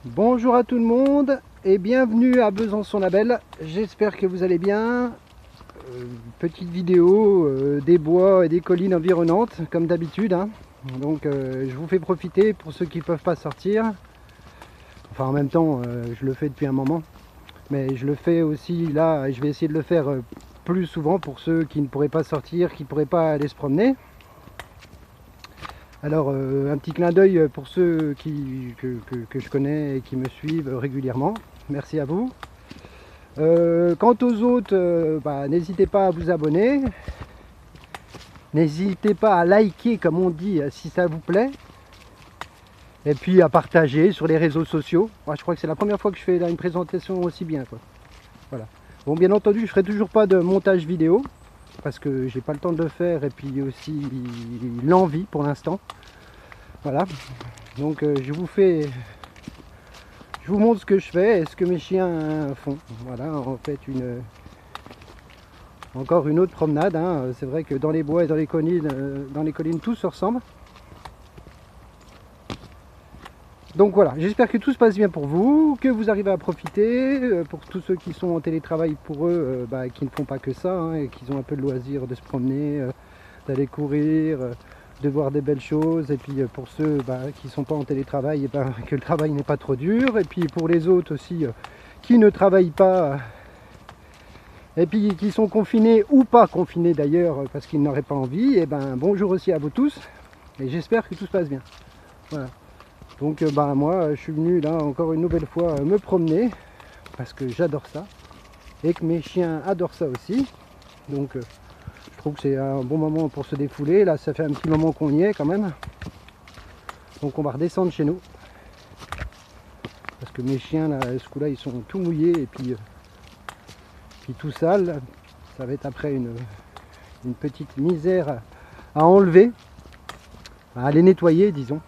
Bonjour à tout le monde et bienvenue à Besançon-Labelle. J'espère que vous allez bien. Petite vidéo des bois et des collines environnantes comme d'habitude, hein. Donc je vous fais profiter pour ceux qui ne peuvent pas sortir. Enfin en même temps je le fais depuis un moment. Mais je le fais aussi là, je vais essayer de le faire plus souvent pour ceux qui ne pourraient pas sortir, qui ne pourraient pas aller se promener. Alors un petit clin d'œil pour ceux que je connais et qui me suivent régulièrement. Merci à vous. Quant aux autres, n'hésitez pas à vous abonner. N'hésitez pas à liker comme on dit si ça vous plaît. Et puis à partager sur les réseaux sociaux. Moi, je crois que c'est la première fois que je fais là, une présentation aussi bien, quoi. Voilà. Bon, bien entendu, je ne ferai toujours pas de montage vidéo parce que j'ai pas le temps de le faire et puis aussi l'envie pour l'instant. Voilà. Donc je vous montre ce que je fais et ce que mes chiens font. Voilà, en fait encore une autre promenade, hein. C'est vrai que dans les bois et dans les collines tout se ressemble. Donc voilà, j'espère que tout se passe bien pour vous, que vous arrivez à profiter, pour tous ceux qui sont en télétravail pour eux, qui ne font pas que ça, hein, et qui ont un peu de loisir de se promener, d'aller courir, de voir des belles choses, et puis pour ceux qui ne sont pas en télétravail, que le travail n'est pas trop dur, et puis pour les autres aussi qui ne travaillent pas, et puis qui sont confinés ou pas confinés d'ailleurs, parce qu'ils n'auraient pas envie, et bonjour aussi à vous tous, et j'espère que tout se passe bien. Voilà. Donc moi je suis venu là encore une nouvelle fois me promener parce que j'adore ça et que mes chiens adorent ça aussi. Donc je trouve que c'est un bon moment pour se défouler. Là ça fait un petit moment qu'on y est quand même. Donc on va redescendre chez nous. Parce que mes chiens là, ce coup là ils sont tout mouillés et puis tout sales. Ça va être après une petite misère à enlever, à les nettoyer disons.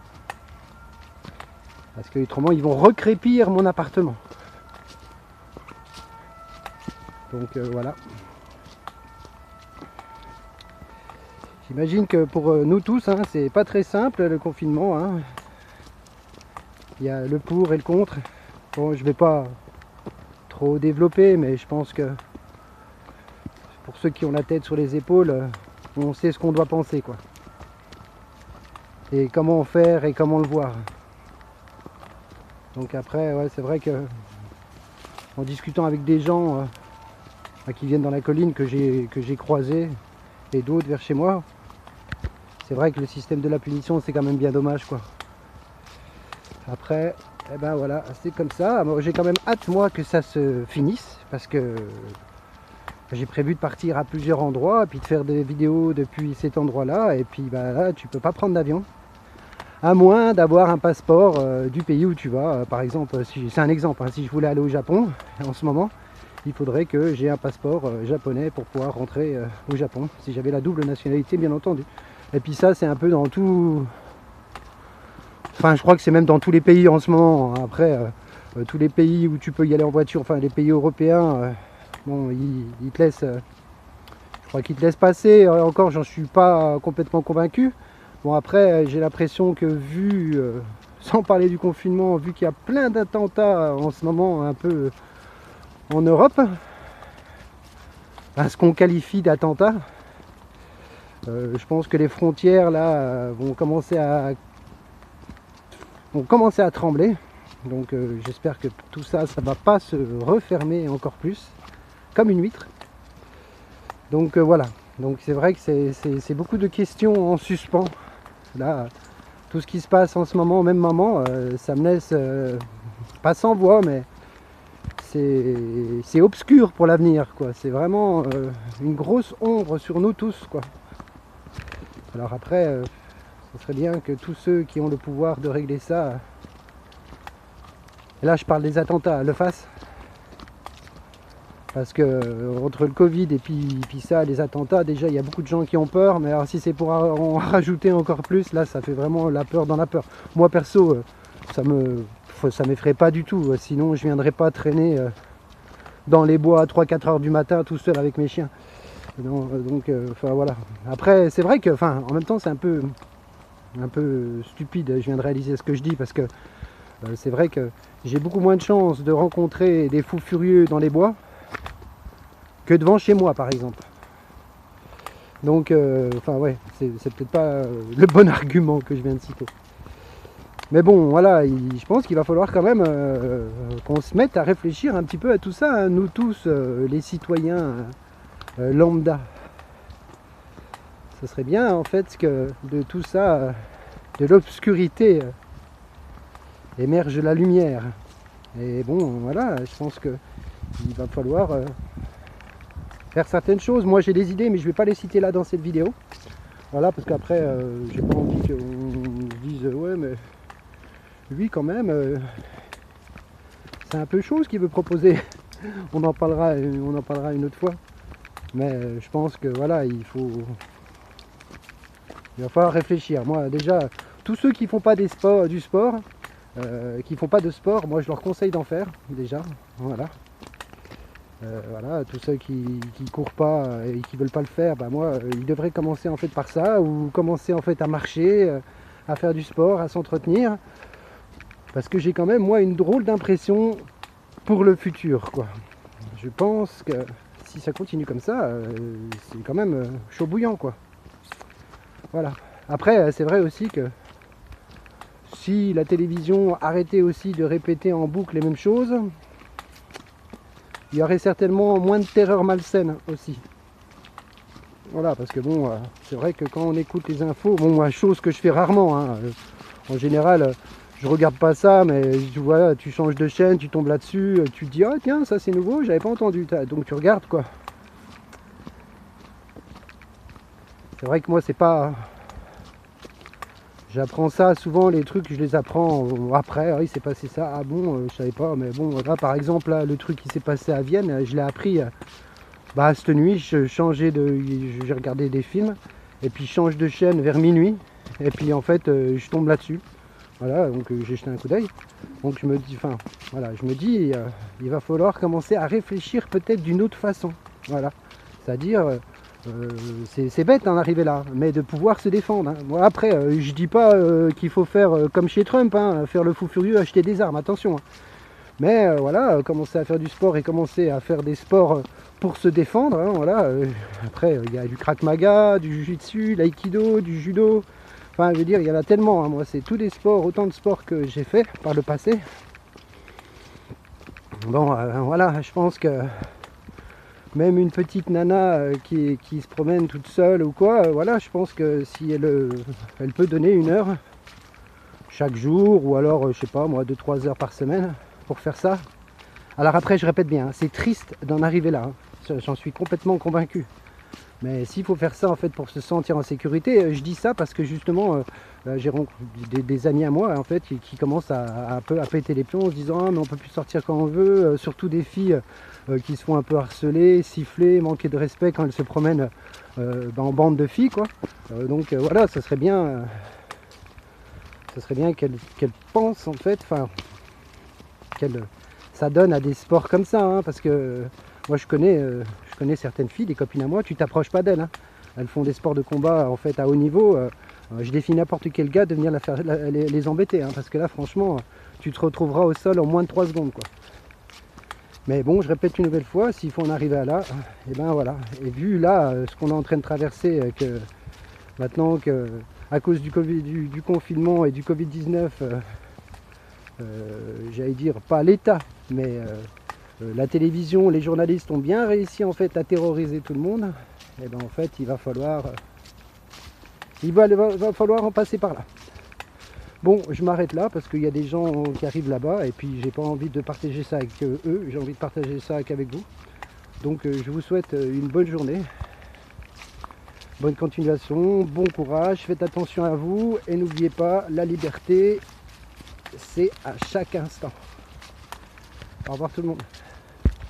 Parce que autrement ils vont recrépir mon appartement. Donc voilà. J'imagine que pour nous tous, hein, c'est pas très simple le confinement, hein. Il y a le pour et le contre. Bon, je vais pas trop développer, mais je pense que pour ceux qui ont la tête sur les épaules, on sait ce qu'on doit penser, quoi. Et comment faire et comment le voir. Donc après, ouais, c'est vrai que en discutant avec des gens qui viennent dans la colline que j'ai croisés et d'autres vers chez moi, c'est vrai que le système de la punition c'est quand même bien dommage, quoi. Après, voilà, c'est comme ça. J'ai quand même hâte moi que ça se finisse parce que j'ai prévu de partir à plusieurs endroits et puis de faire des vidéos depuis cet endroit là, et puis là tu peux pas prendre d'avion à moins d'avoir un passeport du pays où tu vas. Par exemple, c'est un exemple, hein, si je voulais aller au Japon en ce moment, il faudrait que j'ai un passeport japonais pour pouvoir rentrer au Japon, si j'avais la double nationalité bien entendu. Et puis ça c'est un peu dans tout, enfin je crois que c'est même dans tous les pays en ce moment. Après tous les pays où tu peux y aller en voiture, enfin les pays européens, bon ils te laissent, je crois qu'ils te laissent passer. Encore j'en suis pas complètement convaincu. Bon après j'ai l'impression que vu, sans parler du confinement, vu qu'il y a plein d'attentats en ce moment un peu en Europe, à ce qu'on qualifie d'attentats, je pense que les frontières là vont commencer à trembler. Donc j'espère que tout ça, ça va pas se refermer encore plus, comme une huître. Donc voilà. Donc c'est vrai que c'est beaucoup de questions en suspens. Là, tout ce qui se passe en ce moment, au même moment, ça me laisse pas sans voix, mais c'est obscur pour l'avenir, quoi. C'est vraiment une grosse ombre sur nous tous, quoi. Alors après, ce serait bien que tous ceux qui ont le pouvoir de régler ça, et là je parle des attentats, le fassent. Parce que entre le Covid et puis ça, les attentats, déjà il y a beaucoup de gens qui ont peur, mais alors si c'est pour en rajouter encore plus, là ça fait vraiment la peur dans la peur. Moi perso, ça m'effraie pas du tout, sinon je viendrais pas traîner dans les bois à 3-4 heures du matin tout seul avec mes chiens. Donc enfin voilà. Après c'est vrai que en même temps c'est un peu stupide, je viens de réaliser ce que je dis, parce que C'est vrai que j'ai beaucoup moins de chances de rencontrer des fous furieux dans les bois que devant chez moi par exemple. Donc, enfin ouais, c'est peut-être pas le bon argument que je viens de citer. Mais bon, voilà, je pense qu'il va falloir quand même qu'on se mette à réfléchir un petit peu à tout ça, hein, nous tous, les citoyens lambda. Ce serait bien en fait que de tout ça, de l'obscurité, émerge la lumière. Et bon, voilà, je pense qu'il va falloir faire certaines choses. Moi j'ai des idées, mais je ne vais pas les citer là dans cette vidéo. Voilà, parce qu'après, j'ai pas envie qu'on se dise, ouais, mais lui quand même, c'est un peu chaud ce qu'il veut proposer. On en parlera une autre fois. Mais je pense que voilà, il va falloir réfléchir. Moi déjà, tous ceux qui font pas du sport, qui font pas de sport, moi je leur conseille d'en faire déjà. Voilà. Voilà, tous ceux qui courent pas et qui veulent pas le faire, bah moi ils devraient commencer en fait par ça, ou commencer en fait à marcher, à faire du sport, à s'entretenir. Parce que j'ai quand même moi une drôle d'impression pour le futur, quoi. Je pense que si ça continue comme ça, c'est quand même chaud bouillant, quoi. Voilà. Après, c'est vrai aussi que si la télévision arrêtait aussi de répéter en boucle les mêmes choses, il y aurait certainement moins de terreur malsaine aussi. Voilà, parce que bon, c'est vrai que quand on écoute les infos, bon, moi, chose que je fais rarement, hein, en général, je regarde pas ça, mais voilà, tu changes de chaîne, tu tombes là-dessus, tu te dis, ah tiens, ça c'est nouveau, j'avais pas entendu, donc tu regardes, quoi. C'est vrai que moi, c'est pas... J'apprends ça, souvent les trucs, je les apprends après, ah, il s'est passé ça, ah bon, je savais pas, mais bon, là, par exemple, là, le truc qui s'est passé à Vienne, je l'ai appris, bah, cette nuit, j'ai regardé des films, et puis je change de chaîne vers minuit, et puis en fait, je tombe là-dessus, voilà, donc j'ai jeté un coup d'œil, donc je me dis, enfin, voilà, je me dis, il va falloir commencer à réfléchir peut-être d'une autre façon, voilà, c'est-à-dire... c'est bête d'en arriver là, mais de pouvoir se défendre. Hein. Bon, après, je dis pas qu'il faut faire comme chez Trump, hein, faire le fou furieux, acheter des armes, attention. Hein. Mais voilà, commencer à faire du sport et commencer à faire des sports pour se défendre. Hein, voilà. Après, il y a du Krav Maga, du Jiu-Jitsu, l'aïkido, du judo. Enfin, je veux dire, il y en a tellement. Hein. Moi, c'est tous des sports, autant de sports que j'ai fait par le passé. Bon, voilà, je pense que même une petite nana qui se promène toute seule ou quoi, voilà, je pense que si elle peut donner 1 heure chaque jour, ou alors, je sais pas moi, 2-3 heures par semaine pour faire ça. Alors après, je répète bien, hein, c'est triste d'en arriver là, hein, j'en suis complètement convaincu. Mais s'il faut faire ça en fait pour se sentir en sécurité, je dis ça parce que justement j'ai rencontré des amis à moi en fait qui commencent à péter les plombs en se disant ah, mais on peut plus sortir quand on veut, surtout des filles qui se font un peu harceler, siffler, manquer de respect quand elles se promènent en bande de filles, quoi. Donc voilà, ce serait bien qu'elles pensent en fait, enfin qu'elles s'adonnent à des sports comme ça, hein, parce que moi je connais certaines filles, des copines à moi, tu t'approches pas d'elles, hein. Elles font des sports de combat en fait à haut niveau. Je défie n'importe quel gars de venir les embêter, hein, parce que là franchement tu te retrouveras au sol en moins de 3 secondes, quoi. Mais bon, je répète une nouvelle fois, s'il faut en arriver à là, et ben voilà. Et vu là ce qu'on est en train de traverser, que maintenant que à cause du confinement et du Covid-19, j'allais dire pas l'État, mais la télévision, les journalistes ont bien réussi en fait à terroriser tout le monde, et ben en fait il va falloir en passer par là. Bon, je m'arrête là parce qu'il y a des gens qui arrivent là-bas et puis j'ai pas envie de partager ça avec eux, j'ai envie de partager ça avec vous. Donc je vous souhaite une bonne journée, bonne continuation, bon courage, faites attention à vous et n'oubliez pas, la liberté c'est à chaque instant. Au revoir tout le monde.